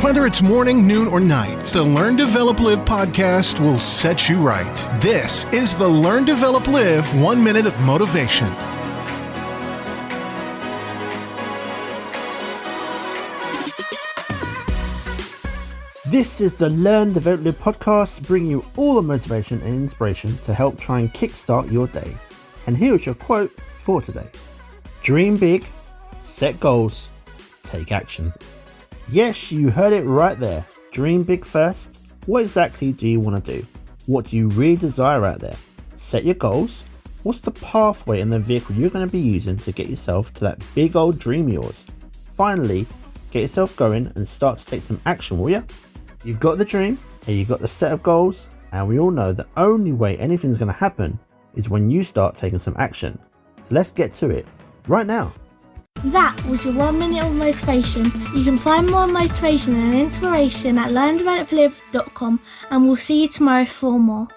Whether it's morning, noon, or night, the Learn, Develop, Live podcast will set you right. This is the Learn, Develop, Live 1 Minute of Motivation. This is the Learn, Develop, Live podcast, bringing you all the motivation and inspiration to help try and kickstart your day. And here is your quote for today. Dream big, set goals, take action. Yes, you heard it right there. Dream big first. What exactly do you want to do? What do you really desire out there? Set your goals. What's the pathway and the vehicle you're going to be using to get yourself to that big old dream of yours? Finally, get yourself going and start to take some action, will ya? You've got the dream and you've got the set of goals, and we all know the only way anything's going to happen is when you start taking some action. So let's get to it right now. That was your 1 minute of motivation. You can find more motivation and inspiration at learndeveloplive.com, and we'll see you tomorrow for more.